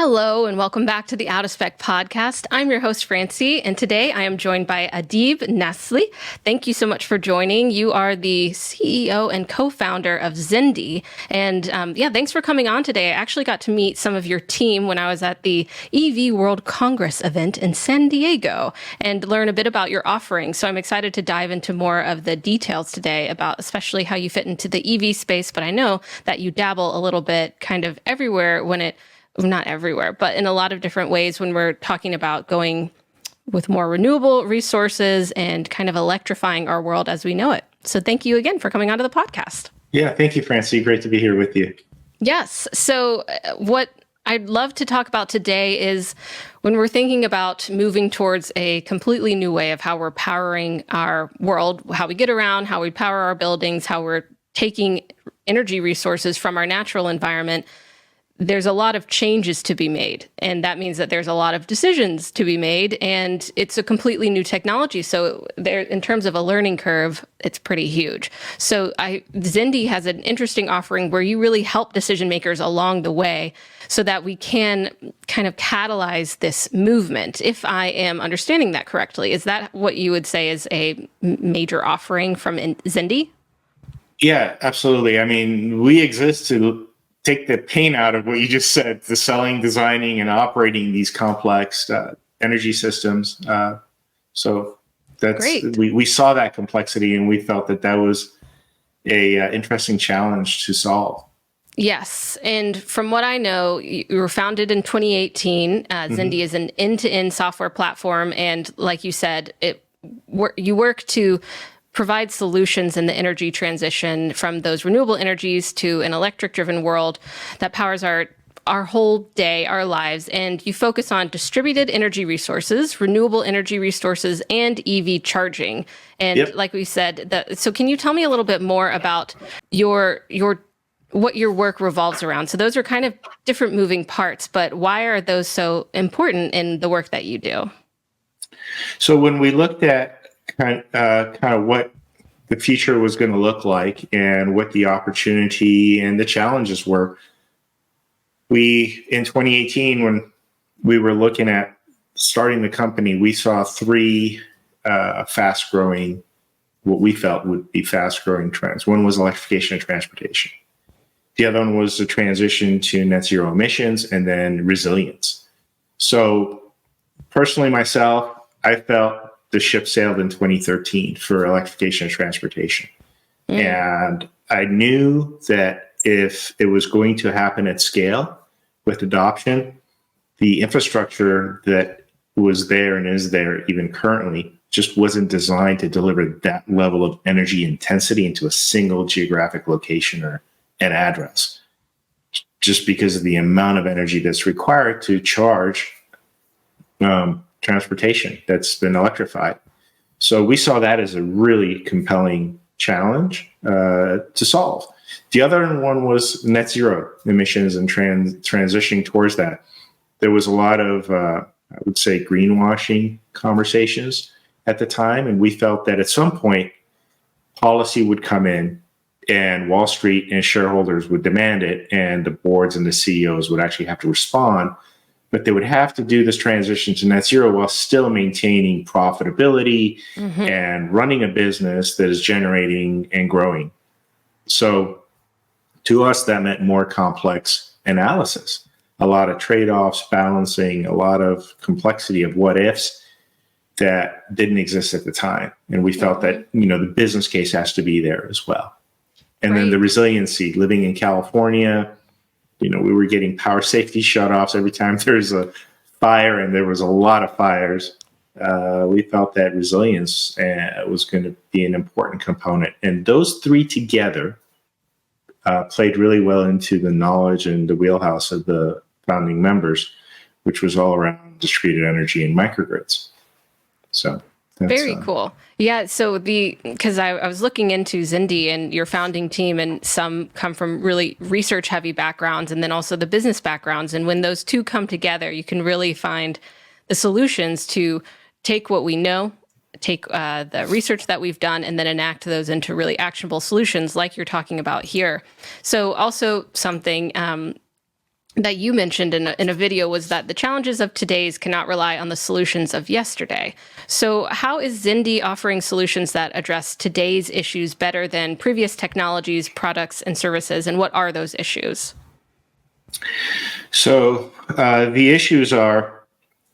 Hello, and welcome back to the Out of Spec podcast. I'm your host, Francie, and today I am joined by Adib Naslé. Thank you so much for joining. You are the CEO and co-founder of Xendee. And thanks for coming on today. I actually got to meet some of your team when I was at the EV World Congress event in San Diego and learn a bit about your offerings. So I'm excited to dive into more of the details today about especially how you fit into the EV space. But I know that you dabble a little bit kind of everywhere not everywhere, but in a lot of different ways when we're talking about going with more renewable resources and kind of electrifying our world as we know it. So thank you again for coming onto the podcast. Yeah, thank you, Francie. Great to be here with you. Yes. So what I'd love to talk about today is when we're thinking about moving towards a completely new way of how we're powering our world, how we get around, how we power our buildings, how we're taking energy resources from our natural environment. There's a lot of changes to be made, and that means that there's a lot of decisions to be made, and it's a completely new technology. So there, in terms of a learning curve, it's pretty huge. So Xendee has an interesting offering where you really help decision makers along the way so that we can kind of catalyze this movement. If I am understanding that correctly, is that what you would say is a major offering from Xendee? Yeah, absolutely. I mean, we exist to take the pain out of what you just said, the selling, designing, and operating these complex energy systems. So that's great. We saw that complexity, and we felt that was a interesting challenge to solve. Yes. And from what I know, you were founded in 2018. Xendee is an end-to-end software platform. And like you said, you work to provide solutions in the energy transition from those renewable energies to an electric-driven world that powers our whole day, our lives. And you focus on distributed energy resources, renewable energy resources, and EV charging. And like we said, so can you tell me a little bit more about what your work revolves around? So those are kind of different moving parts, but why are those so important in the work that you do? So when we looked at kind of what the future was going to look like and what the opportunity and the challenges were, in 2018, when we were looking at starting the company, we saw three fast-growing, what we felt would be fast-growing trends. One was electrification of transportation. The other one was the transition to net zero emissions, and then resilience. So personally, myself, I felt the ship sailed in 2013 for electrification of transportation. And I knew that if it was going to happen at scale with adoption, the infrastructure that was there and is there even currently just wasn't designed to deliver that level of energy intensity into a single geographic location or an address, just because of the amount of energy that's required to charge transportation that's been electrified. So we saw that as a really compelling challenge to solve. The other one was net zero emissions and transitioning towards that. There was a lot of, I would say, greenwashing conversations at the time, and we felt that at some point policy would come in and Wall Street and shareholders would demand it, and the boards and the CEOs would actually have to respond. But they would have to do this transition to net zero while still maintaining profitability and running a business that is generating and growing. So to us, that meant more complex analysis, a lot of trade-offs, balancing, a lot of complexity of what ifs that didn't exist at the time. And we felt that, the business case has to be there as well. And then the resiliency, living in California, we were getting power safety shutoffs every time there's a fire, and there was a lot of fires. We felt that resilience was going to be an important component. And those three together played really well into the knowledge and the wheelhouse of the founding members, which was all around distributed energy and microgrids. So very cool. Yeah. So because I was looking into Xendee and your founding team, and some come from really research heavy backgrounds and then also the business backgrounds. And when those two come together, you can really find the solutions to take what we know, take the research that we've done, and then enact those into really actionable solutions like you're talking about here. So also something that you mentioned in a video was that the challenges of today's cannot rely on the solutions of yesterday. So how is Xendee offering solutions that address today's issues better than previous technologies, products, and services? And what are those issues? So the issues are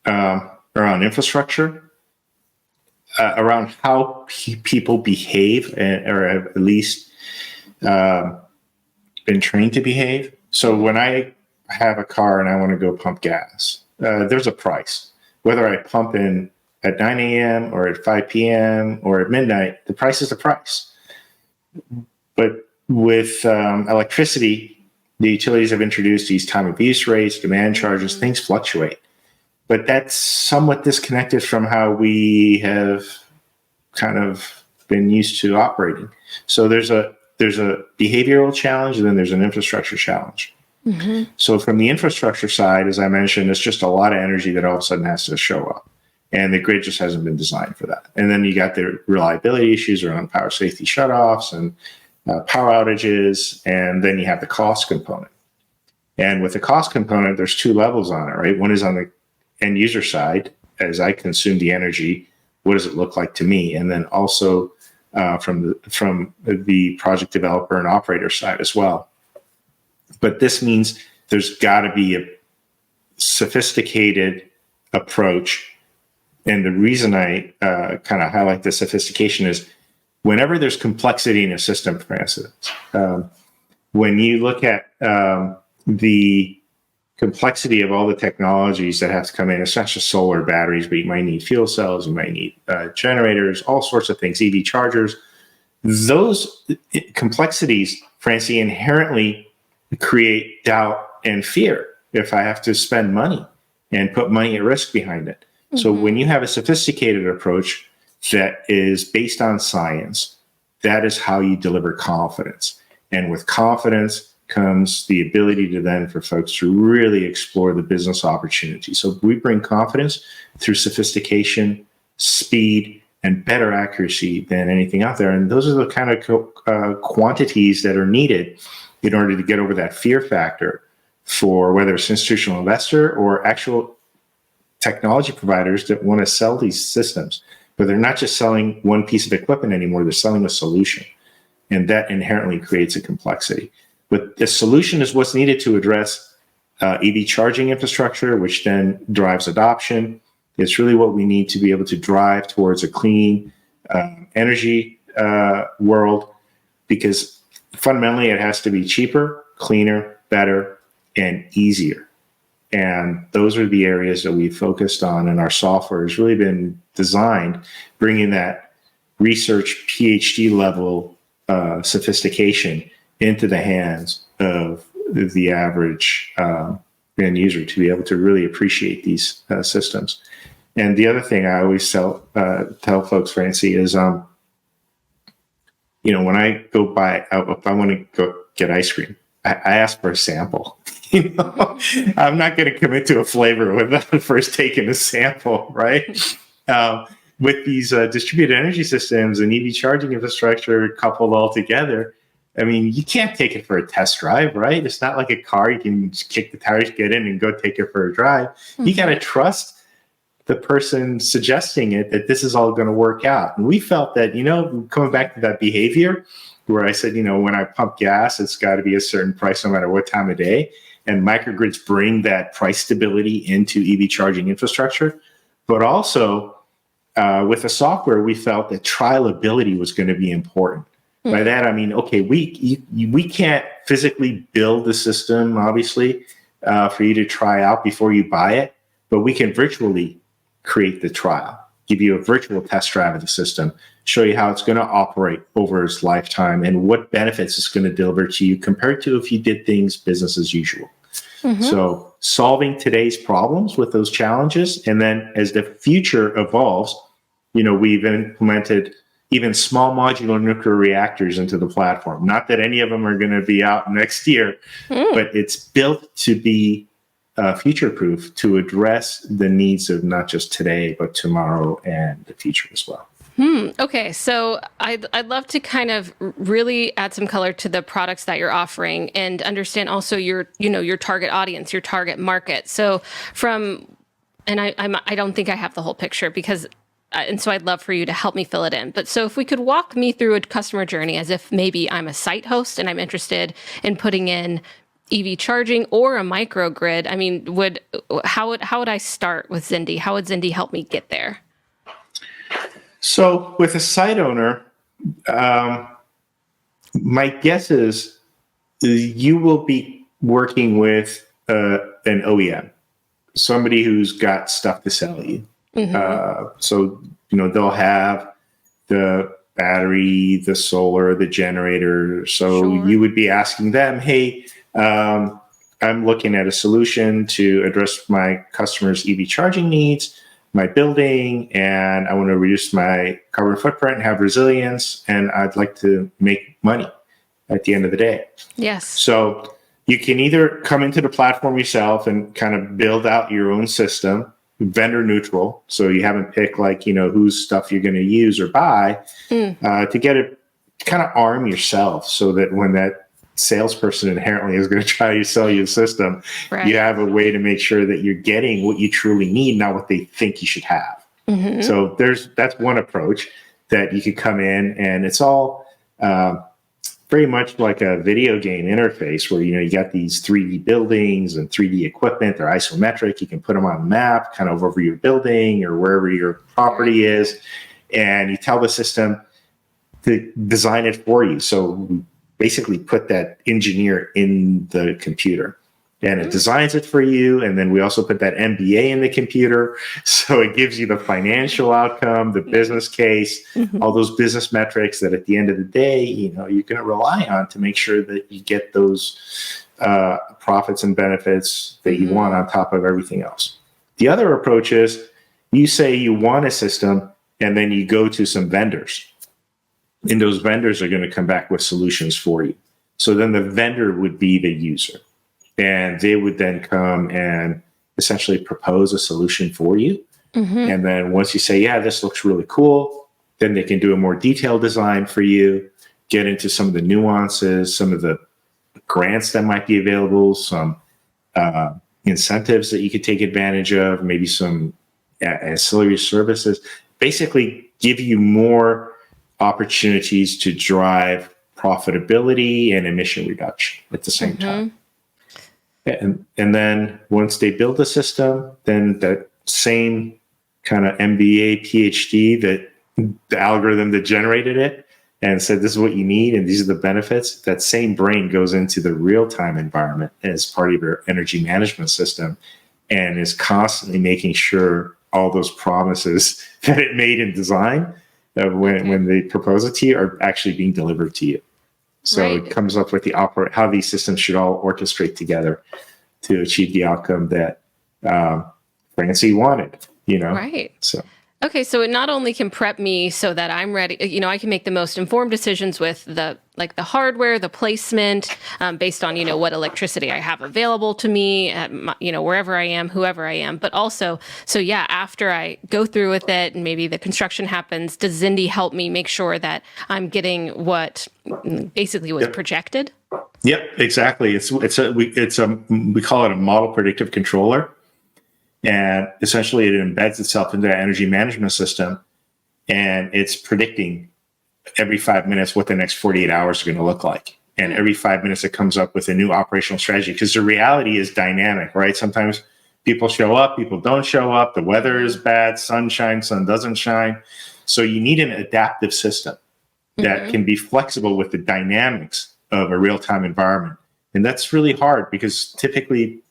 around infrastructure, around how people behave, or have at least been trained to behave. So when I have a car and I want to go pump gas, there's a price. Whether I pump in at 9 a.m. or at 5 p.m. or at midnight, the price is the price. But with electricity, the utilities have introduced these time of use rates, demand charges, things fluctuate. But that's somewhat disconnected from how we have kind of been used to operating. So there's a behavioral challenge, and then there's an infrastructure challenge. Mm-hmm. So from the infrastructure side, as I mentioned, it's just a lot of energy that all of a sudden has to show up. And the grid just hasn't been designed for that. And then you got the reliability issues around power safety shutoffs and power outages. And then you have the cost component. And with the cost component, there's two levels on it, right? One is on the end user side. As I consume the energy, what does it look like to me? And then also from the project developer and operator side as well. But this means there's got to be a sophisticated approach. And the reason I kind of highlight the sophistication is whenever there's complexity in a system, for instance, when you look at the complexity of all the technologies that have to come in, it's not just solar batteries, but you might need fuel cells, you might need generators, all sorts of things, EV chargers. Those complexities, Francie, inherently create doubt and fear if I have to spend money and put money at risk behind it. Mm-hmm. So when you have a sophisticated approach that is based on science, that is how you deliver confidence. And with confidence comes the ability to then for folks to really explore the business opportunity. So we bring confidence through sophistication, speed, and better accuracy than anything out there. And those are the kind of quantities that are needed in order to get over that fear factor for whether it's institutional investor or actual technology providers that want to sell these systems. But they're not just selling one piece of equipment anymore, they're selling a solution. And that inherently creates a complexity. But the solution is what's needed to address EV charging infrastructure, which then drives adoption. It's really what we need to be able to drive towards a clean energy world, because fundamentally it has to be cheaper, cleaner, better, and easier. And those are the areas that we focused on, and our software has really been designed, bringing that research PhD level sophistication into the hands of the average end user to be able to really appreciate these systems. And the other thing I always tell folks, Francie, is when I go buy, if I want to go get ice cream, I ask for a sample. I'm not going to commit to a flavor without first taking a sample, right? With these distributed energy systems and EV charging infrastructure coupled all together, I mean, you can't take it for a test drive, right? It's not like a car. You can just kick the tires, get in, and go take it for a drive. Mm-hmm. You got to trust the person suggesting it that this is all going to work out. And we felt that, coming back to that behavior where I said, when I pump gas, it's got to be a certain price no matter what time of day. And microgrids bring that price stability into EV charging infrastructure. But also with the software, we felt that trialability was going to be important. Mm-hmm. By that, I mean, okay, we can't physically build the system, obviously, for you to try out before you buy it, but we can virtually create the trial, give you a virtual test drive of the system, show you how it's going to operate over its lifetime and what benefits it's going to deliver to you compared to if you did things business as usual. Mm-hmm. So solving today's problems with those challenges. And then as the future evolves, we've implemented even small modular nuclear reactors into the platform. Not that any of them are going to be out next year, but it's built to be future-proof to address the needs of not just today, but tomorrow and the future as well. Okay, so I'd love to kind of really add some color to the products that you're offering and understand also your target audience, your target market. So I don't think I have the whole picture because and so I'd love for you to help me fill it in. But so if we could walk me through a customer journey as if maybe I'm a site host and I'm interested in putting in EV charging or a microgrid, I mean, how would I start with Xendee? How would Xendee help me get there? So with a site owner, my guess is you will be working with an OEM, somebody who's got stuff to sell you. So, they'll have the battery, the solar, the generator. So Sure. you would be asking them, hey, I'm looking at a solution to address my customers' EV charging needs, my building, and I want to reduce my carbon footprint, have resilience, and I'd like to make money at the end of the day. Yes. So you can either come into the platform yourself and kind of build out your own system, vendor neutral. So you haven't picked whose stuff you're going to use or buy to get it, kind of arm yourself so that when that salesperson inherently is going to try to sell you a system, Right. you have a way to make sure that you're getting what you truly need, not what they think you should have. So that's one approach that you could come in, and it's all very much like a video game interface where you got these 3D buildings and 3D equipment. They're isometric. You can put them on a map kind of over your building or wherever your property is, and you tell the system to design it for you. So basically put that engineer in the computer, and it designs it for you. And then we also put that MBA in the computer. So it gives you the financial outcome, the business case, all those business metrics that at the end of the day, you're going to rely on to make sure that you get those profits and benefits that you want on top of everything else. The other approach is you say you want a system, and then you go to some vendors. And those vendors are going to come back with solutions for you. So then the vendor would be the user. And they would then come and essentially propose a solution for you. And then once you say, yeah, this looks really cool, then they can do a more detailed design for you, get into some of the nuances, some of the grants that might be available, some incentives that you could take advantage of, maybe some ancillary services, basically give you more opportunities to drive profitability and emission reduction at the same time. And then once they build the system, then that same kind of MBA, PhD, that the algorithm that generated it and said, this is what you need and these are the benefits, that same brain goes into the real-time environment as part of your energy management system and is constantly making sure all those promises that it made in design when they propose it to you are actually being delivered to you. So it comes up with how these systems should all orchestrate together to achieve the outcome that Francie wanted, Right. So. Okay, so it not only can prep me so that I'm ready, I can make the most informed decisions with the hardware, the placement, based on, what electricity I have available to me at wherever I am, whoever I am. But also, after I go through with it and maybe the construction happens, does Xendee help me make sure that I'm getting what basically was projected? Yep, exactly. We call it a model predictive controller. And essentially it embeds itself into the energy management system, and it's predicting every 5 minutes what the next 48 hours are going to look like. And every 5 minutes it comes up with a new operational strategy, because the reality is dynamic, right? Sometimes people show up, people don't show up, the weather is bad, sun shines, sun doesn't shine. So you need an adaptive system that can be flexible with the dynamics of a real-time environment. And that's really hard because typically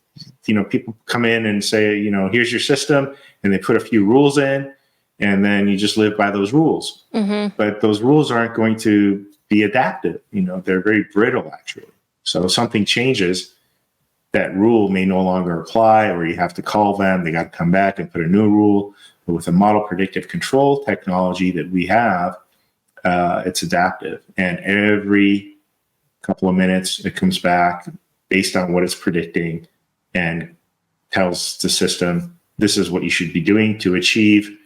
people come in and say, here's your system, and they put a few rules in, and then you just live by those rules. But those rules aren't going to be adaptive. They're very brittle, actually. So if something changes, that rule may no longer apply, or you have to call them. They got to come back and put a new rule. But with the model predictive control technology that we have, it's adaptive. And every couple of minutes, it comes back based on what it's predicting and tells the system, this is what you should be doing to achieve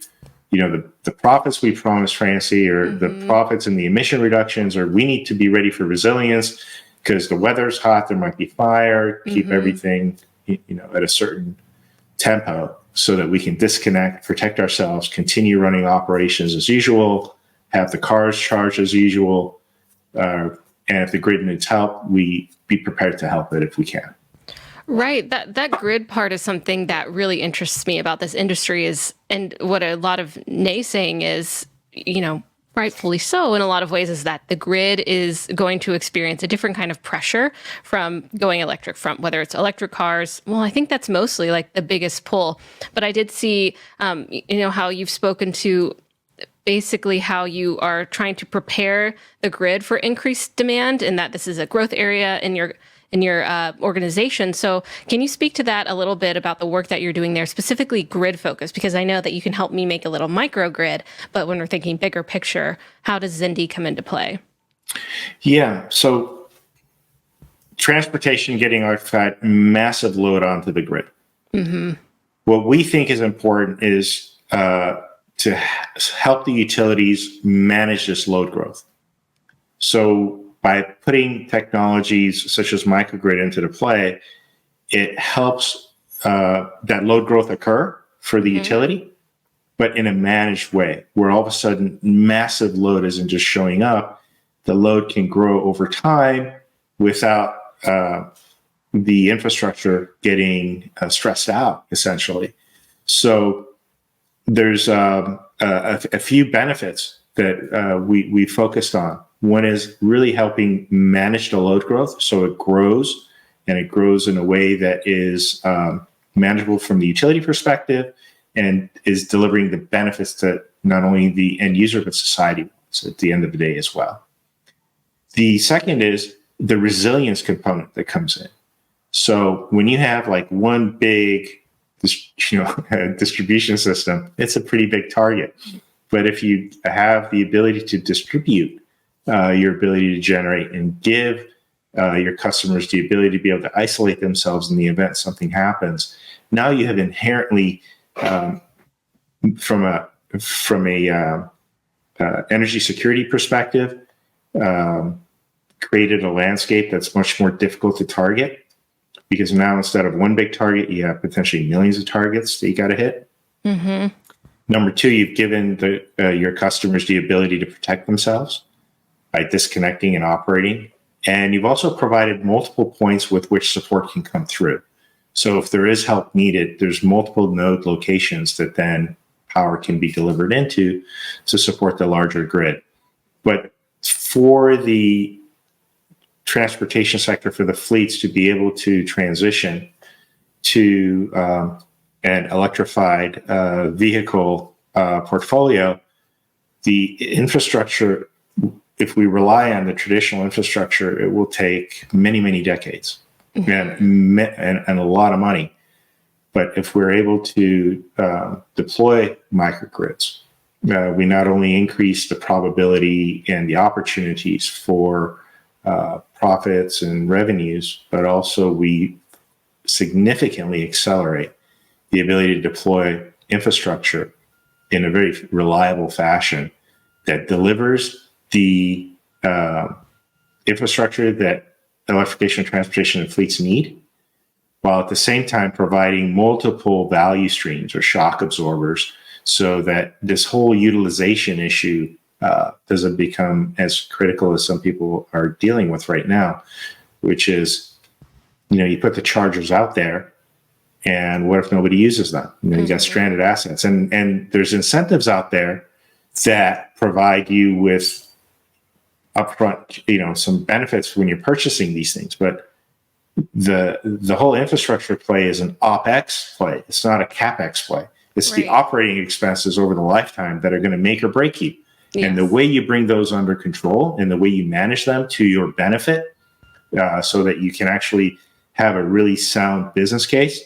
the profits we promised Francie, or the profits in the emission reductions, or we need to be ready for resilience because the weather's hot, there might be fire, keep everything, at a certain tempo so that we can disconnect, protect ourselves, continue running operations as usual, have the cars charged as usual. And if the grid needs help, we be prepared to help it if we can. Right. That grid part is something that really interests me about this industry and what a lot of naysaying is, rightfully so in a lot of ways, is that the grid is going to experience a different kind of pressure from going electric, from whether it's electric cars. Well, I think that's mostly like the biggest pull. But I did see, how you've spoken to basically how you are trying to prepare the grid for increased demand, and that this is a growth area in your organization. So can you speak to that a little bit about the work that you're doing there, specifically grid focus? Because I know that you can help me make a little microgrid, but when we're thinking bigger picture, how does Xendee come into play? Yeah, so transportation getting electrified, massive load onto the grid. What we think is important is to help the utilities manage this load growth. So by putting technologies such as microgrid into the play, it helps that load growth occur for the utility, but in a managed way, where all of a sudden massive load isn't just showing up. The load can grow over time without the infrastructure getting stressed out, essentially. So there's a few benefits that we focused on. One is really helping manage the load growth so it grows, and it grows in a way that is manageable from the utility perspective and is delivering the benefits to not only the end user, but society at the end of the day as well. The second is the resilience component that comes in. So when you have like one big distribution system, it's a pretty big target. But if you have the ability to distribute your ability to generate and give your customers the ability to be able to isolate themselves in the event something happens, now you have inherently, from a energy security perspective, created a landscape that's much more difficult to target, because now instead of one big target, you have potentially millions of targets that you got to hit. Number two, you've given your customers the ability to protect themselves by disconnecting and operating. And you've also provided multiple points with which support can come through. So if there is help needed, there's multiple node locations that then power can be delivered into to support the larger grid. But for the transportation sector, for the fleets to be able to transition to an electrified vehicle portfolio, the infrastructure, if we rely on the traditional infrastructure, it will take many, many decades and a lot of money. But if we're able to deploy microgrids, we not only increase the probability and the opportunities for profits and revenues, but also we significantly accelerate the ability to deploy infrastructure in a very reliable fashion that delivers the infrastructure that electrification of transportation and fleets need, while at the same time providing multiple value streams or shock absorbers so that this whole utilization issue doesn't become as critical as some people are dealing with right now, which is, you put the chargers out there, and what if nobody uses them? You got stranded assets, and there's incentives out there that provide you with upfront, some benefits when you're purchasing these things. But the whole infrastructure play is an OpEx play. It's not a CapEx play. It's the operating expenses over the lifetime that are going to make or break you. Yes. And the way you bring those under control and the way you manage them to your benefit, so that you can actually have a really sound business case,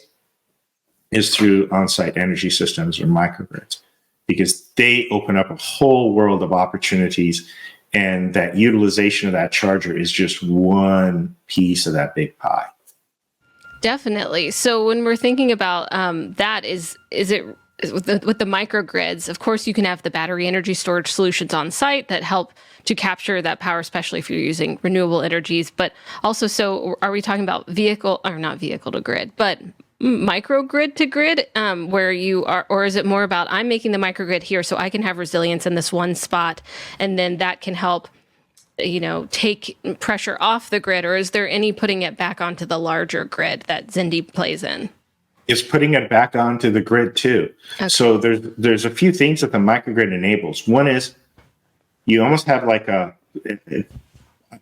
is through on-site energy systems or microgrids, because they open up a whole world of opportunities, and that utilization of that charger is just one piece of that big pie. Definitely. So when we're thinking about that, is it with the microgrids, of course, you can have the battery energy storage solutions on site that help to capture that power, especially if you're using renewable energies. But also, so are we talking about not vehicle to grid, but microgrid to grid, where you are, or is it more about I'm making the microgrid here so I can have resilience in this one spot, and then that can help, take pressure off the grid, or is there any putting it back onto the larger grid that Xendee plays in? It's putting it back onto the grid too. Okay. So there's a few things that the microgrid enables. One is you almost have like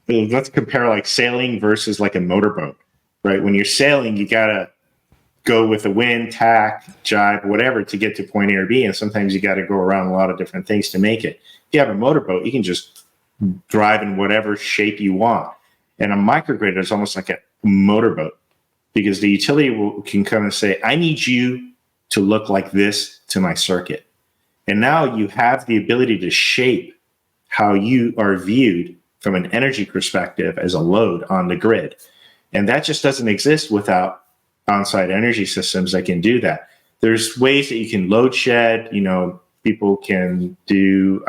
let's compare like sailing versus like a motorboat, right? When you're sailing, you gotta go with the wind, tack, jibe, whatever to get to point A or B, and sometimes you got to go around a lot of different things to make it. If you have a motorboat, you can just drive in whatever shape you want. And a microgrid is almost like a motorboat, because the utility can come and say, I need you to look like this to my circuit. And now you have the ability to shape how you are viewed from an energy perspective as a load on the grid. And that just doesn't exist without on-site energy systems that can do that. There's ways that you can load shed, people can do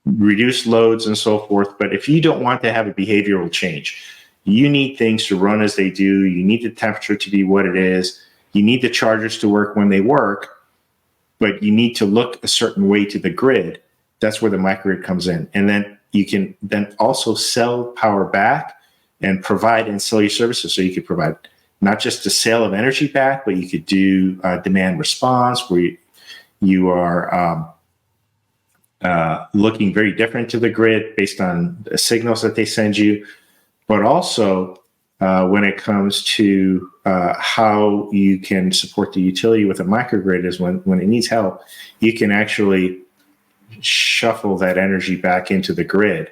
reduce loads and so forth. But if you don't want to have a behavioral change, you need things to run as they do. You need the temperature to be what it is. You need the chargers to work when they work, but you need to look a certain way to the grid. That's where the microgrid comes in. And then you can then also sell power back and provide ancillary services. So you could provide not just the sale of energy back, but you could do demand response, where you are looking very different to the grid based on the signals that they send you. But also, when it comes to how you can support the utility with a microgrid is when it needs help, you can actually shuffle that energy back into the grid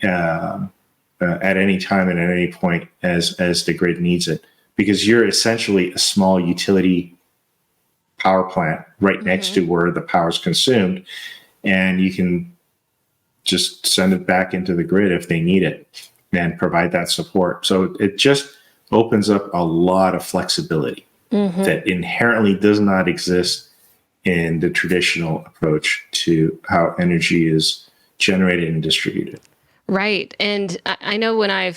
at any time and at any point as the grid needs it. Because you're essentially a small utility power plant right next to where the power is consumed, and you can just send it back into the grid if they need it and provide that support. So it just opens up a lot of flexibility that inherently does not exist in the traditional approach to how energy is generated and distributed. Right. And I know when I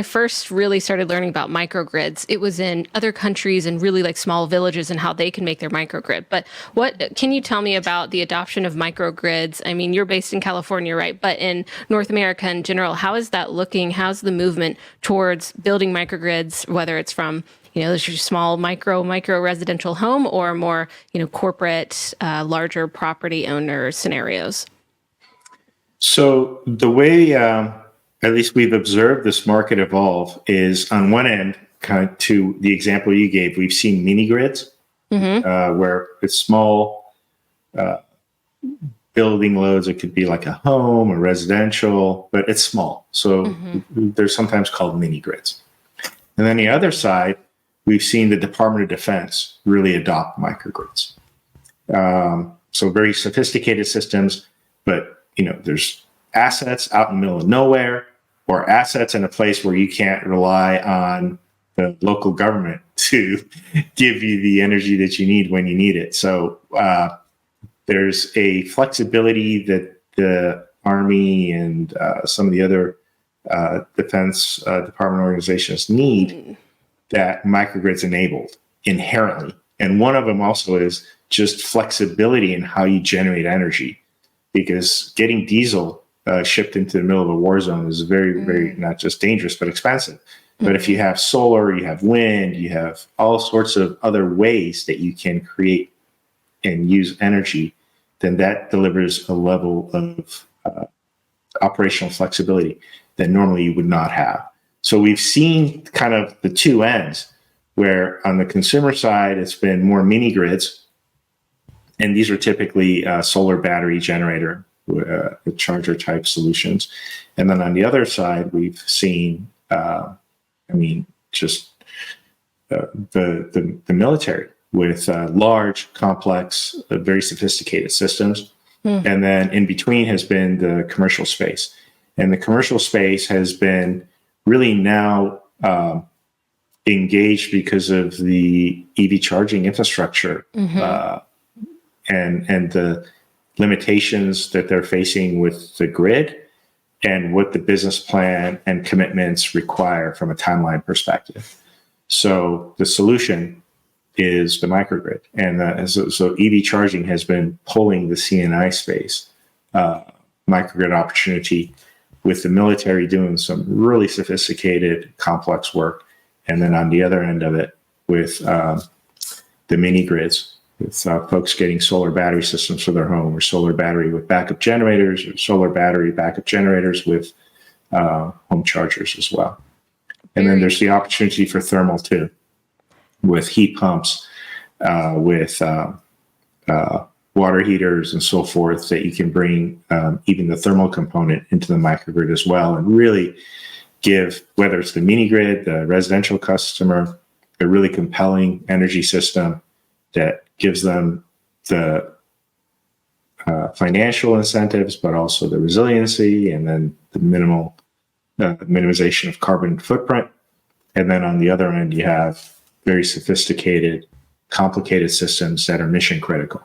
first really started learning about microgrids, it was in other countries and really like small villages and how they can make their microgrid. But what can you tell me about the adoption of microgrids? I mean, you're based in California, right? But in North America in general, how is that looking? How's the movement towards building microgrids, whether it's from this small micro residential home or more, corporate, larger property owner scenarios? So the way, at least we've observed this market evolve is on one end, kind of to the example you gave, we've seen mini grids where it's small building loads. It could be like a home or residential, but it's small. So they're sometimes called mini grids. And then the other side, we've seen the Department of Defense really adopt microgrids. So very sophisticated systems, but there's assets out in the middle of nowhere, or assets in a place where you can't rely on the local government to give you the energy that you need when you need it. So there's a flexibility that the Army and some of the other defense department organizations need that microgrids enabled inherently. And one of them also is just flexibility in how you generate energy. Because getting diesel shipped into the middle of a war zone is very, very not just dangerous, but expensive. But if you have solar, you have wind, you have all sorts of other ways that you can create and use energy, then that delivers a level of operational flexibility that normally you would not have. So we've seen kind of the two ends, where on the consumer side, it's been more mini grids. And these are typically solar battery generator, charger type solutions. And then on the other side, we've seen, the military with large, complex, very sophisticated systems. And then in between has been the commercial space. And the commercial space has been really now engaged because of the EV charging infrastructure and the limitations that they're facing with the grid and what the business plan and commitments require from a timeline perspective. So the solution is the microgrid. And so EV charging has been pulling the C&I space, microgrid opportunity, with the military doing some really sophisticated, complex work. And then on the other end of it, with the mini grids, with folks getting solar battery systems for their home, or solar battery with backup generators, or solar battery backup generators with home chargers as well. And then there's the opportunity for thermal too, with heat pumps, with water heaters and so forth, that you can bring even the thermal component into the microgrid as well, and really give, whether it's the mini grid, the residential customer, a really compelling energy system that gives them the financial incentives, but also the resiliency, and then the minimization of carbon footprint. And then on the other end, you have very sophisticated, complicated systems that are mission critical,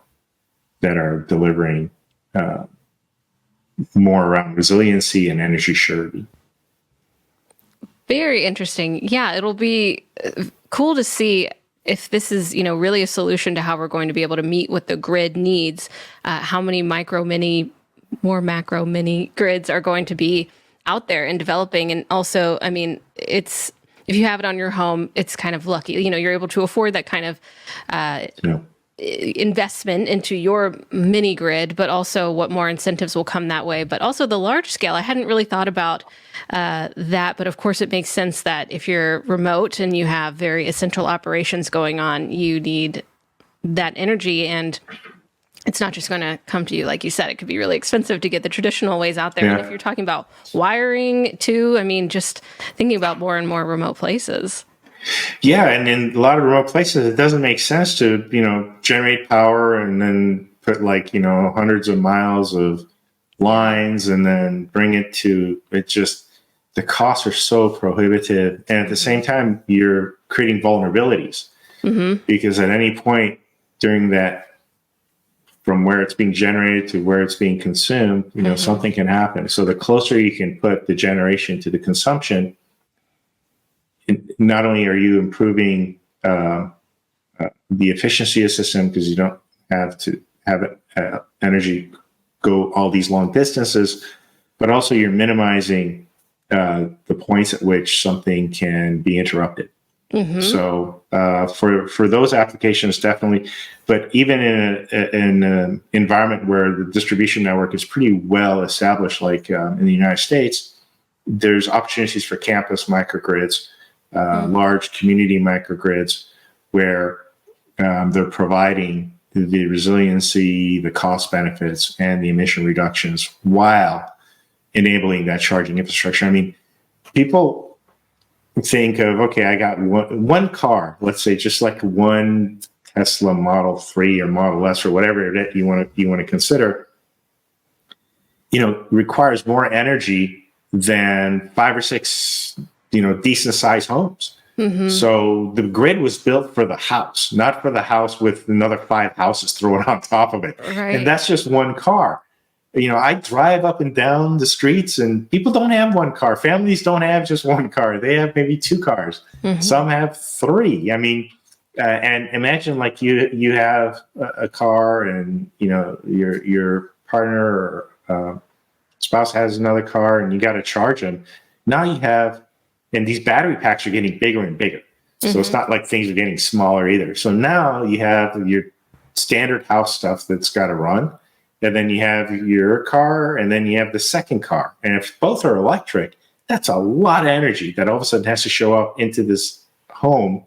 that are delivering more around resiliency and energy surety. Very interesting. Yeah, it'll be cool to see if this is, really a solution to how we're going to be able to meet what the grid needs. How many macro mini grids are going to be out there and developing. And also, it's, if you have it on your home, it's kind of lucky. You're able to afford that kind of investment into your mini grid, but also what more incentives will come that way. But also the large scale, I hadn't really thought about that. But of course, it makes sense that if you're remote and you have very essential operations going on, you need that energy. And it's not just going to come to you. Like you said, it could be really expensive to get the traditional ways out there. Yeah. And if you're talking about wiring too, just thinking about more and more remote places. Yeah, and in a lot of remote places, it doesn't make sense to, generate power and then put hundreds of miles of lines and then bring it to, the costs are so prohibitive. And at the same time, you're creating vulnerabilities because at any point during that, from where it's being generated to where it's being consumed, something can happen. So the closer you can put the generation to the consumption, not only are you improving the efficiency of the system, because you don't have to have energy go all these long distances, but also you're minimizing the points at which something can be interrupted. So for those applications, definitely. But even in an environment where the distribution network is pretty well established, like in the United States, there's opportunities for campus microgrids, large community microgrids, where they're providing the resiliency, the cost benefits, and the emission reductions while enabling that charging infrastructure. People think of, okay, I got one car, let's say just like one Tesla Model 3 or Model S or whatever that you want to consider, requires more energy than 5 or 6, decent sized homes. So the grid was built for the house, not for the house with another 5 houses thrown on top of it. Right. And that's just one car. I drive up and down the streets and people don't have one car. Families don't have just one car. They have maybe 2 cars. Some have 3. And imagine like you have a car and, your partner or spouse has another car and you got to charge them. Now you have, and these battery packs are getting bigger and bigger. So it's not like things are getting smaller either. So now you have your standard house stuff that's got to run. And then you have your car, and then you have the second car. And if both are electric, that's a lot of energy that all of a sudden has to show up into this home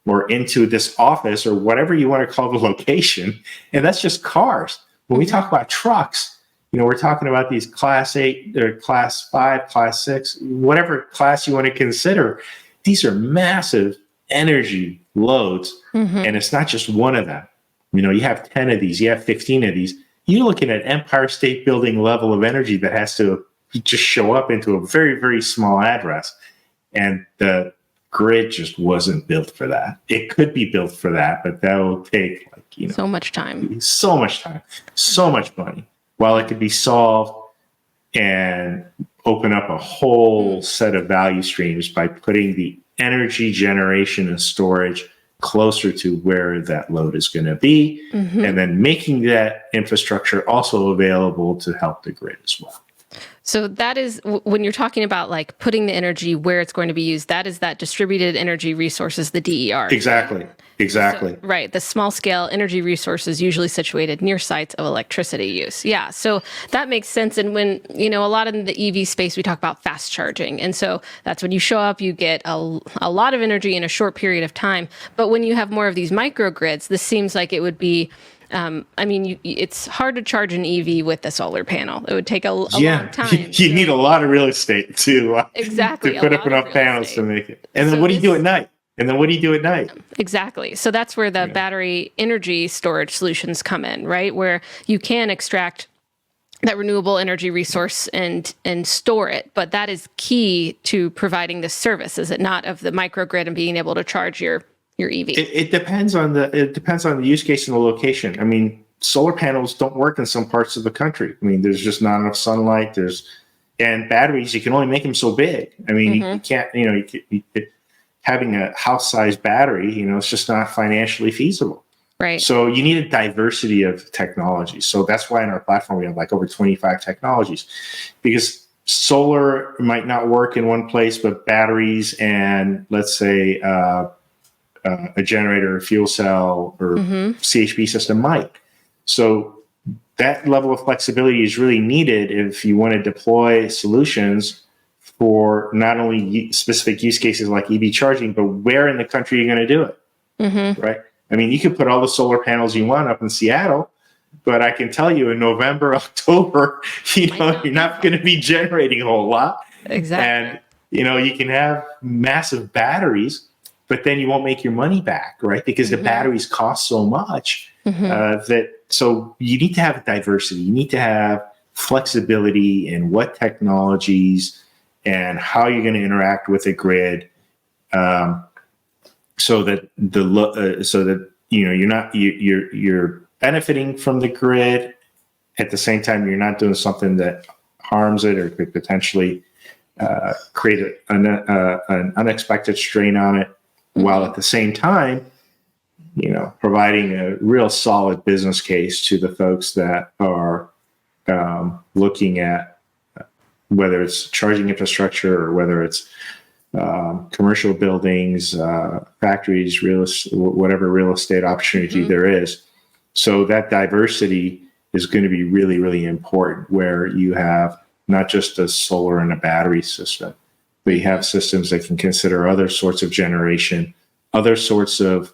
or into this office or whatever you want to call the location. And that's just cars. When we talk about trucks, we're talking about these class 8 or class 5, class 6, whatever class you want to consider. These are massive energy loads. And it's not just one of them. You have 10 of these, you have 15 of these. You're looking at Empire State Building level of energy that has to just show up into a very, very small address. And the grid just wasn't built for that. It could be built for that, but that will take so much time, so much money. While it could be solved and open up a whole set of value streams by putting the energy generation and storage closer to where that load is going to be, and then making that infrastructure also available to help the grid as well. So that is, when you're talking about like putting the energy where it's going to be used, that is that distributed energy resources, the DER. Exactly. So, right. The small scale energy resources usually situated near sites of electricity use. Yeah. So that makes sense. And when, a lot in the EV space, we talk about fast charging. And so that's when you show up, you get a lot of energy in a short period of time. But when you have more of these microgrids, this seems like it would be, it's hard to charge an EV with a solar panel. It would take a long time. You need a lot of real estate to put up enough panels to make it. And then what do you do at night? Exactly. So that's where the battery energy storage solutions come in, right? Where you can extract that renewable energy resource and store it. But that is key to providing this service, is it not, of the microgrid and being able to charge your EV? It depends on the use case and the location. I mean, solar panels don't work in some parts of the country. I mean, there's just not enough sunlight. And batteries, you can only make them so big. I mean, you can't, having a house-sized battery, it's just not financially feasible. Right. So you need a diversity of technologies. So that's why in our platform we have like over 25 technologies, because solar might not work in one place, but batteries and let's say a generator, a fuel cell, or CHP system might. So that level of flexibility is really needed if you want to deploy solutions for not only specific use cases like EV charging, but where in the country you're going to do it, right? I mean, you could put all the solar panels you want up in Seattle, but I can tell you in November, October, you're not going to be generating a whole lot. Exactly. And, you can have massive batteries, but then you won't make your money back, right? Because the batteries cost so much so you need to have diversity. You need to have flexibility in what technologies and how you're going to interact with the grid, so that you're benefiting from the grid. At the same time, you're not doing something that harms it or could potentially create an unexpected strain on it, while at the same time, providing a real solid business case to the folks that are looking at whether it's charging infrastructure or whether it's commercial buildings, factories, whatever real estate opportunity there is. So that diversity is going to be really, really important, where you have not just a solar and a battery system, but you have systems that can consider other sorts of generation, other sorts of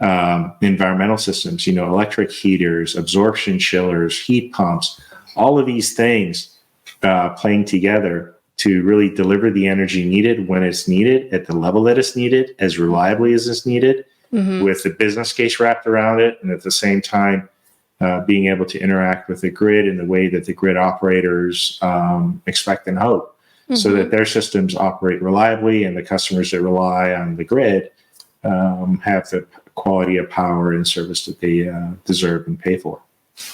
environmental systems, electric heaters, absorption chillers, heat pumps, all of these things playing together to really deliver the energy needed when it's needed, at the level that it's needed, as reliably as it's needed, with the business case wrapped around it, and at the same time being able to interact with the grid in the way that the grid operators expect and hope, so that their systems operate reliably and the customers that rely on the grid have the quality of power and service that they deserve and pay for.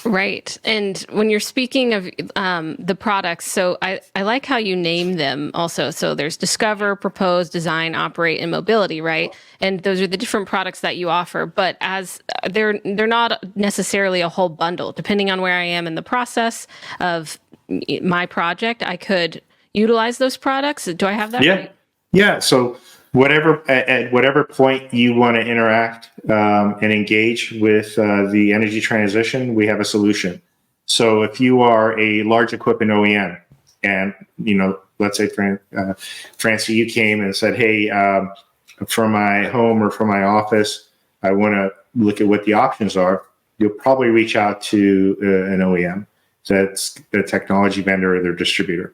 Right. And when you're speaking of the products, so I like how you name them also. So there's discover, propose, design, operate, and mobility, right? And those are the different products that you offer, but as they're not necessarily a whole bundle. Depending on where I am in the process of my project, I could utilize those products. Do I have that right? Yeah. So at whatever point you want to interact and engage with the energy transition, we have a solution. So if you are a large equipment OEM, and let's say Francie, you came and said, "Hey, for my home or for my office, I want to look at what the options are." You'll probably reach out to an OEM, that's the technology vendor or their distributor.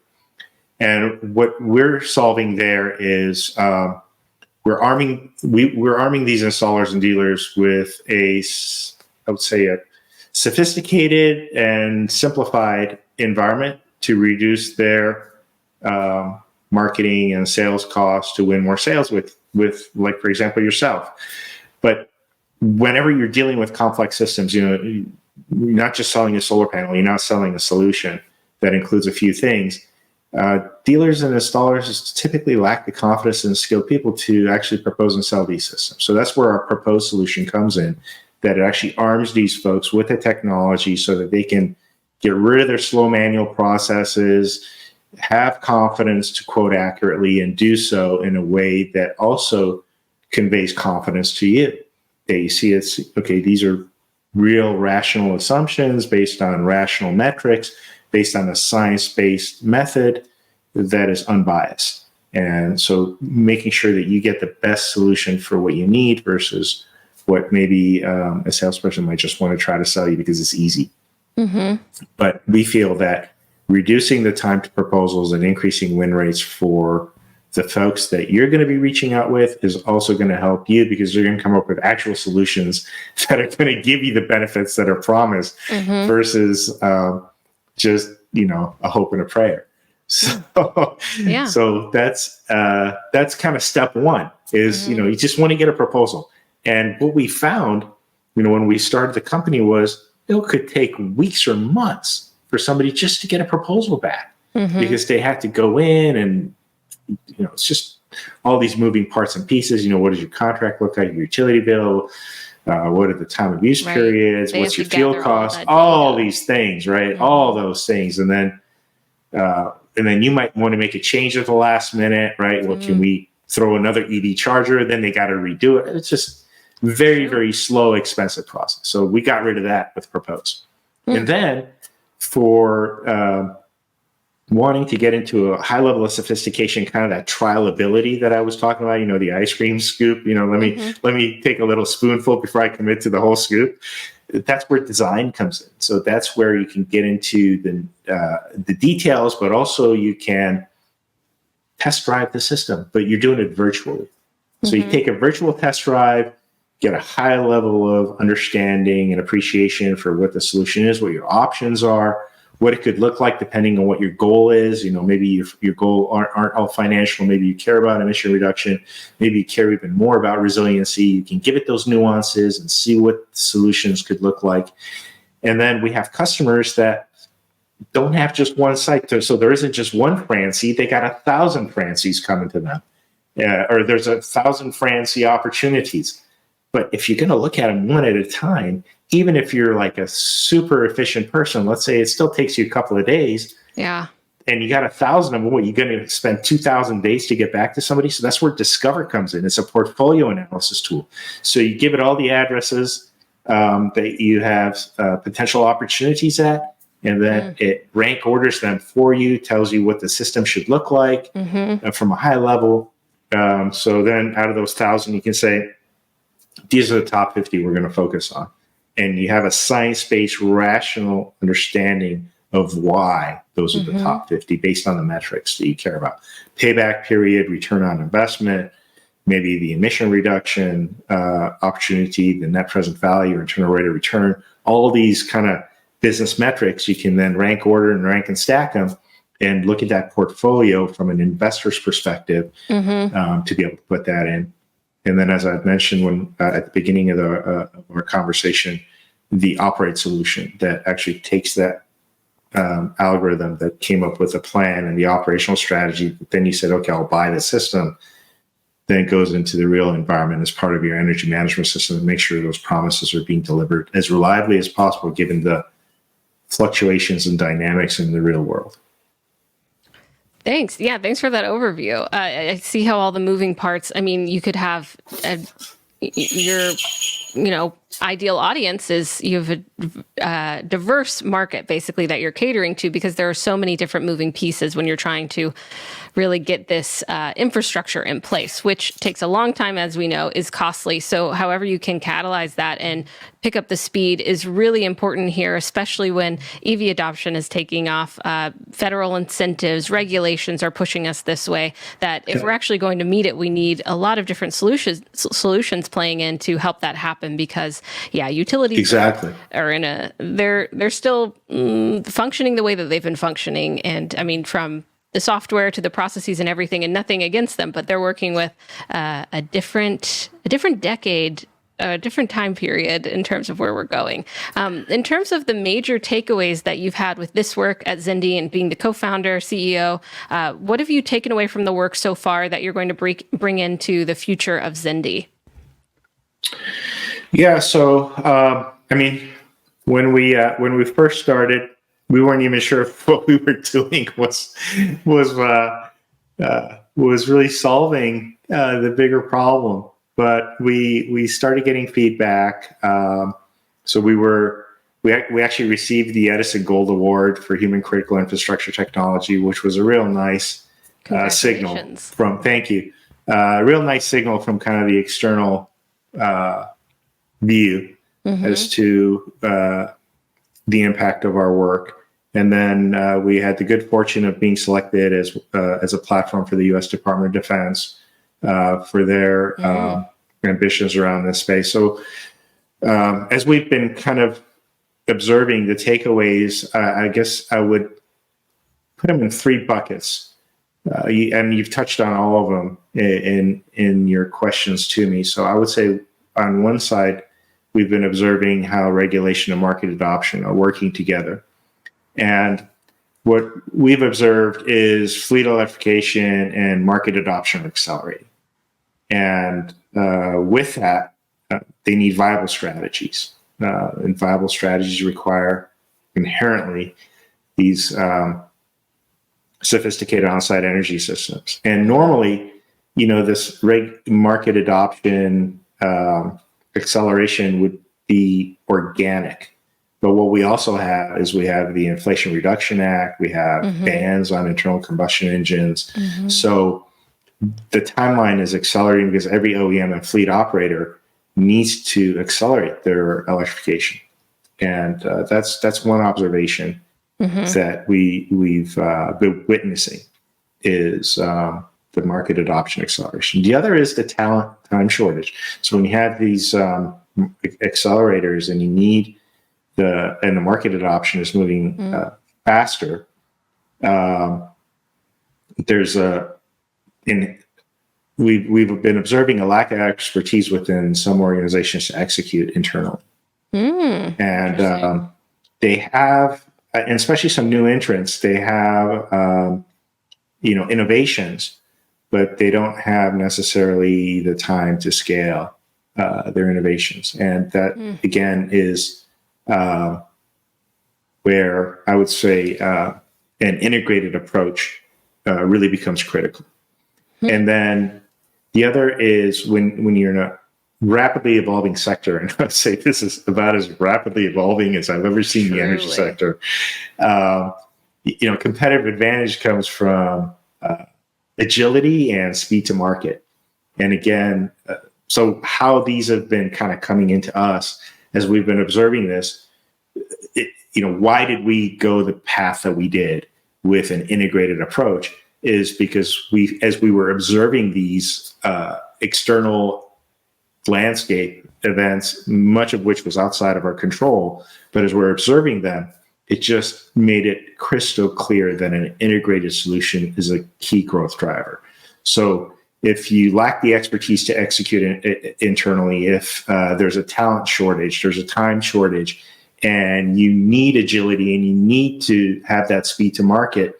And what we're solving there is we're arming these installers and dealers with a sophisticated and simplified environment to reduce their marketing and sales costs to win more sales with with, like, for example, yourself. But whenever you're dealing with complex systems, you're not just selling a solar panel, you're not selling a solution that includes a few things. Dealers and installers typically lack the confidence and skilled people to actually propose and sell these systems. So that's where our proposed solution comes in, that it actually arms these folks with the technology so that they can get rid of their slow manual processes, have confidence to quote accurately, and do so in a way that also conveys confidence to you. That you see it's, okay, these are real rational assumptions based on rational metrics, based on a science-based method that is unbiased. And so making sure that you get the best solution for what you need versus what maybe a salesperson might just want to try to sell you because it's easy. Mm-hmm. But we feel that reducing the time to proposals and increasing win rates for the folks that you're going to be reaching out with is also going to help you, because you're going to come up with actual solutions that are going to give you the benefits that are promised versus just, a hope and a prayer. So, so that's kind of step one is, you just want to get a proposal. And what we found, when we started the company was it could take weeks or months for somebody just to get a proposal back because they had to go in and, it's just all these moving parts and pieces. What does your contract look like? Your utility bill? What are the time of use periods? What's your fuel cost? All these things, right? All those things. And then you might want to make a change at the last minute, right? Well, can we throw another EV charger? Then they got to redo it. It's just very, very slow, expensive process. So we got rid of that with Propose. And then for wanting to get into a high level of sophistication, kind of that trialability that I was talking about, the ice cream scoop, let me take a little spoonful before I commit to the whole scoop. That's where design comes in. So that's where you can get into the details, but also you can test drive the system, but you're doing it virtually. So you take a virtual test drive, get a high level of understanding and appreciation for what the solution is, what your options are, what it could look like depending on what your goal is. Maybe if your goal aren't all financial, maybe you care about emission reduction, maybe you care even more about resiliency. You can give it those nuances and see what solutions could look like. And then we have customers that don't have just one site. So there isn't just one Francie, they got 1,000 Francies coming to them. Or there's 1,000 Francie opportunities. But if you're going to look at them one at a time, even if you're like a super efficient person, let's say it still takes you a couple of days. Yeah. And you got 1,000 of them, you're going to spend 2,000 days to get back to somebody. So that's where Discover comes in. It's a portfolio analysis tool. So you give it all the addresses that you have potential opportunities at, and then it rank orders them for you, tells you what the system should look like from a high level. So then out of those 1,000, you can say, these are the top 50 we're going to focus on. And you have a science-based, rational understanding of why those are the top 50 based on the metrics that you care about. Payback period, return on investment, maybe the emission reduction opportunity, the net present value, internal rate of return, all these kind of business metrics. You can then rank order and rank and stack them and look at that portfolio from an investor's perspective to be able to put that in. And then, as I mentioned when at the beginning of our conversation, the operate solution that actually takes that algorithm that came up with a plan and the operational strategy. But then you said, okay, I'll buy the system. Then it goes into the real environment as part of your energy management system and make sure those promises are being delivered as reliably as possible, given the fluctuations and dynamics in the real world. Thanks. Yeah, thanks for that overview. I see how all the moving parts, you could have your, ideal audience is you have a diverse market basically that you're catering to, because there are so many different moving pieces when you're trying to really get this infrastructure in place, which takes a long time, as we know, is costly. So however you can catalyze that and pick up the speed is really important here, especially when EV adoption is taking off. Federal incentives, regulations are pushing us this way, that if we're actually going to meet it, we need a lot of different solutions playing in to help that happen, because utilities are in they're still functioning the way that they've been functioning. And from the software to the processes and everything, and nothing against them, but they're working with a different decade, a different time period in terms of where we're going. In terms of the major takeaways that you've had with this work at Xendee and being the co-founder, CEO, what have you taken away from the work so far that you're going to bring into the future of Xendee? Yeah, so I mean, when we first started, we weren't even sure if what we were doing was really solving the bigger problem. But we started getting feedback. So we actually received the Edison Gold Award for Human Critical Infrastructure Technology, which was a real nice signal from. Thank you. A real nice signal from kind of the external view as to the impact of our work. And then we had the good fortune of being selected as a platform for the U.S. Department of Defense for their ambitions around this space. So as we've been kind of observing the takeaways, I guess I would put them in three buckets. And you've touched on all of them in your questions to me. So I would say on one side, we've been observing how regulation and market adoption are working together. And what we've observed is fleet electrification and market adoption accelerating. And with that, they need viable strategies. And viable strategies require inherently these sophisticated on-site energy systems. And normally, this market adoption acceleration would be organic. But what we also have is we have the Inflation Reduction Act, we have bans on internal combustion engines. So the timeline is accelerating because every OEM and fleet operator needs to accelerate their electrification. And that's one observation that we've been witnessing is the market adoption acceleration. The other is the talent time shortage. So when you have these accelerators and you need and the market adoption is moving faster, we've been observing a lack of expertise within some organizations to execute internally. And they have, and especially some new entrants, they have, innovations, but they don't have necessarily the time to scale their innovations. And that, again, is where I would say an integrated approach really becomes critical. And then the other is when you're in a rapidly evolving sector, and I'd say this is about as rapidly evolving as I've ever seen the energy sector. Competitive advantage comes from agility and speed to market. And again, so how these have been kind of coming into us as we've been observing this, why did we go the path that we did with an integrated approach is because as we were observing these external landscape events, much of which was outside of our control, but as we're observing them, it just made it crystal clear that an integrated solution is a key growth driver. So if you lack the expertise to execute it internally, if there's a talent shortage, there's a time shortage, and you need agility and you need to have that speed to market,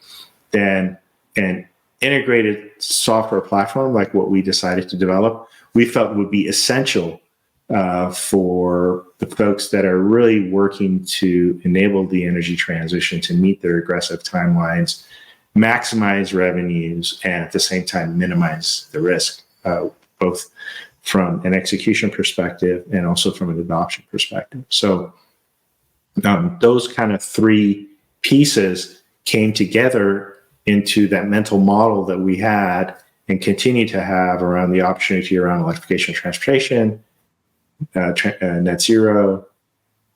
then an integrated software platform like what we decided to develop, we felt would be essential for the folks that are really working to enable the energy transition to meet their aggressive timelines, maximize revenues, and at the same time minimize the risk, both from an execution perspective and also from an adoption perspective. So those kind of three pieces came together into that mental model that we had and continue to have around the opportunity around electrification of transportation, net zero,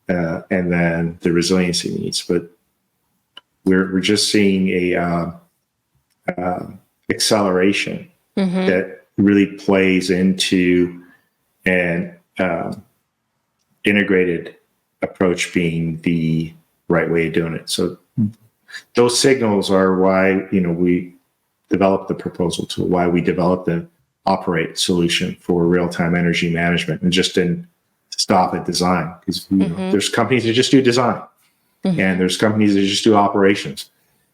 and then the resiliency needs. But we're just seeing a acceleration that really plays into an integrated approach being the right way of doing it. So those signals are why, we developed the proposal tool, why we developed the operate solution for real-time energy management, and just didn't stop at design, because there's companies that just do design, and there's companies that just do operations.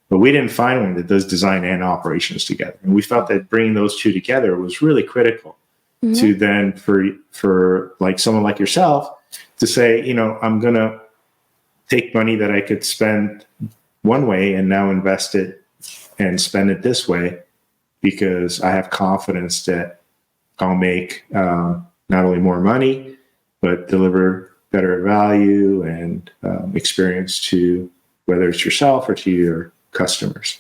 But we didn't find one that does design and operations together. And we felt that bringing those two together was really critical to then for like someone like yourself to say, I'm going to take money that I could spend one way and now invest it and spend it this way, because I have confidence that I'll make not only more money, but deliver better value and experience to whether it's yourself or to your customers.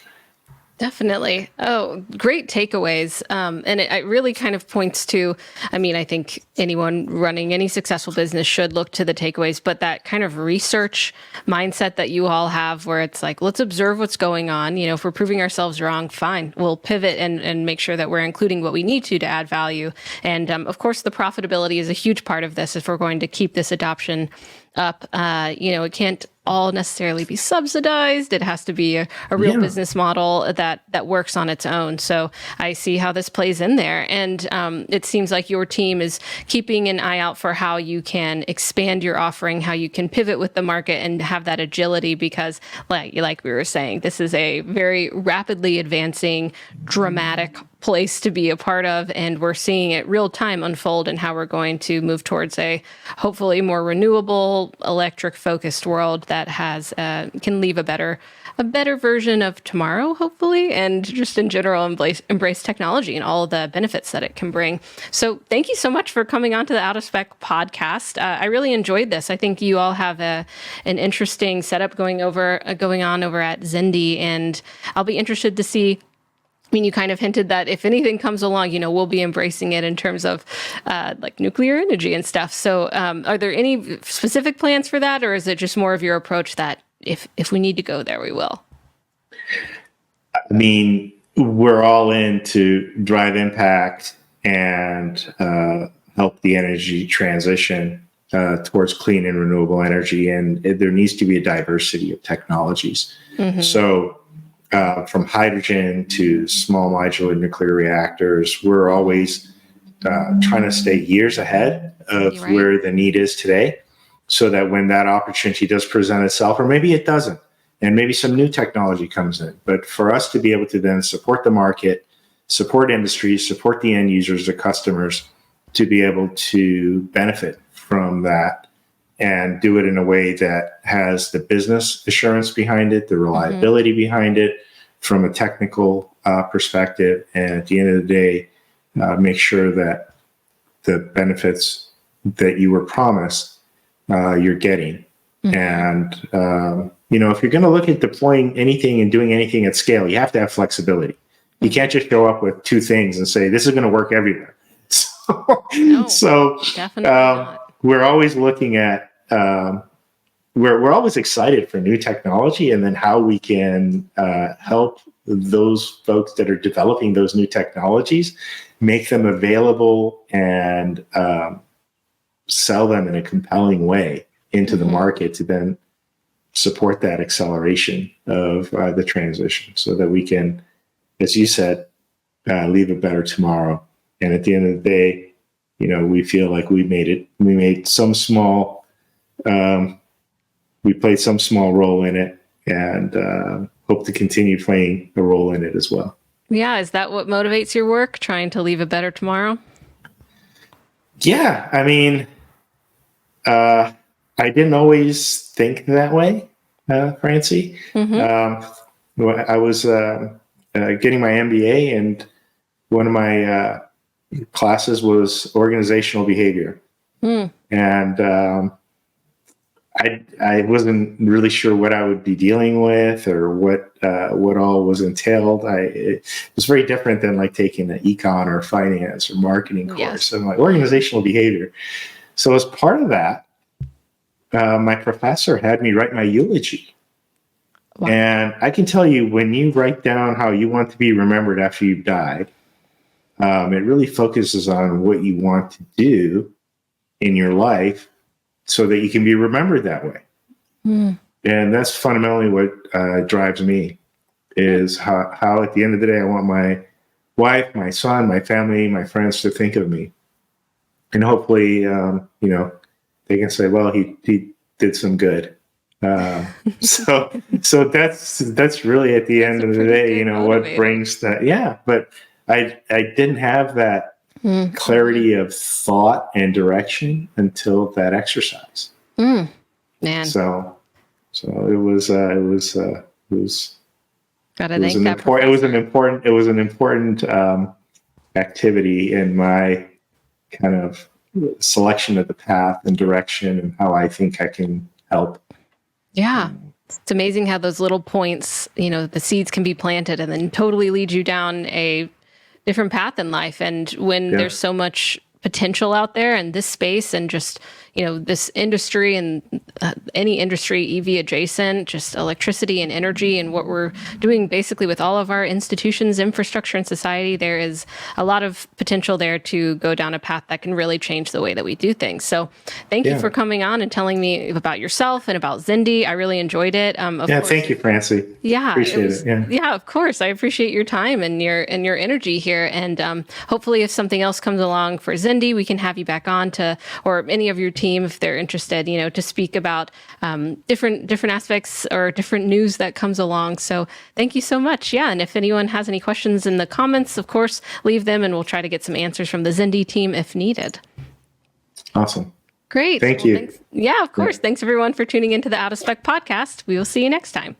Definitely. Oh, great takeaways. And it really kind of points to, I think anyone running any successful business should look to the takeaways, but that kind of research mindset that you all have, where it's like, let's observe what's going on. If we're proving ourselves wrong, fine, we'll pivot and make sure that we're including what we need to add value. And of course, the profitability is a huge part of this if we're going to keep this adoption up. It can't all necessarily be subsidized. It has to be a real business model that works on its own. So I see how this plays in there. And it seems like your team is keeping an eye out for how you can expand your offering, how you can pivot with the market and have that agility, because like we were saying, this is a very rapidly advancing, dramatic place to be a part of, and we're seeing it real time unfold and how we're going to move towards a hopefully more renewable, electric focused world that has can leave a better version of tomorrow, hopefully, and just in general embrace technology and all the benefits that it can bring. So thank you so much for coming on to the Out of Spec podcast. I really enjoyed this. I think you all have an interesting setup going on over at Xendee, and I'll be interested to see. You kind of hinted that if anything comes along, we'll be embracing it in terms of like nuclear energy and stuff. So are there any specific plans for that, or is it just more of your approach that if we need to go there, we will? We're all in to drive impact and help the energy transition towards clean and renewable energy. And there needs to be a diversity of technologies. So from hydrogen to small modular nuclear reactors, we're always trying to stay years ahead of where the need is today, so that when that opportunity does present itself, or maybe it doesn't, and maybe some new technology comes in, but for us to be able to then support the market, support industries, support the end users, the customers, to be able to benefit from that and do it in a way that has the business assurance behind it, the reliability behind it, from a technical perspective, and at the end of the day, make sure that the benefits that you were promised, you're getting. And, if you're going to look at deploying anything and doing anything at scale, you have to have flexibility. You can't just show up with two things and say, this is going to work everywhere. So definitely not. We're always looking at, we're always excited for new technology, and then how we can help those folks that are developing those new technologies, make them available and sell them in a compelling way into the market, to then support that acceleration of the transition, so that we can, as you said, leave a better tomorrow. And at the end of the day, we feel like we made it. We made some small, we played some small role in it, and hope to continue playing a role in it as well. Yeah. Is that what motivates your work, trying to leave a better tomorrow? Yeah. I didn't always think that way, Francie. I was getting my MBA, and one of my classes was organizational behavior. And I wasn't really sure what I would be dealing with, or what all was entailed. It was very different than like taking an econ or finance or marketing course. Yes. So like organizational behavior. So as part of that, my professor had me write my eulogy. Wow. And I can tell you, when you write down how you want to be remembered after you've died, it really focuses on what you want to do in your life, so that you can be remembered that way. And that's fundamentally what drives me, is how at the end of the day, I want my wife, my son, my family, my friends to think of me. And hopefully, they can say, well, he did some good. So that's really at the end of the day, what brings that. Yeah. But I didn't have that clarity of thought and direction until that exercise. Man. So it was an important activity in my kind of selection of the path and direction and how I think I can help. Yeah. It's amazing how those little points, the seeds can be planted and then totally lead you down a different path in life. And when there's so much potential out there in this space and just, this industry and any industry, EV adjacent, just electricity and energy and what we're doing basically with all of our institutions, infrastructure, and society, there is a lot of potential there to go down a path that can really change the way that we do things. So thank you for coming on and telling me about yourself and about Xendee. I really enjoyed it. Of course, thank you, Francie. Yeah. Appreciate it. Yeah, of course. I appreciate your time and your energy here. And hopefully if something else comes along for Xendee, we can have you back on or any of your team, if they're interested, to speak about different aspects or different news that comes along. So thank you so much. Yeah. And if anyone has any questions in the comments, of course, leave them and we'll try to get some answers from the Xendee team if needed. Awesome. Great. Thank you. Thanks. Yeah, of course. Thanks everyone for tuning into the Out of Spec podcast. We will see you next time.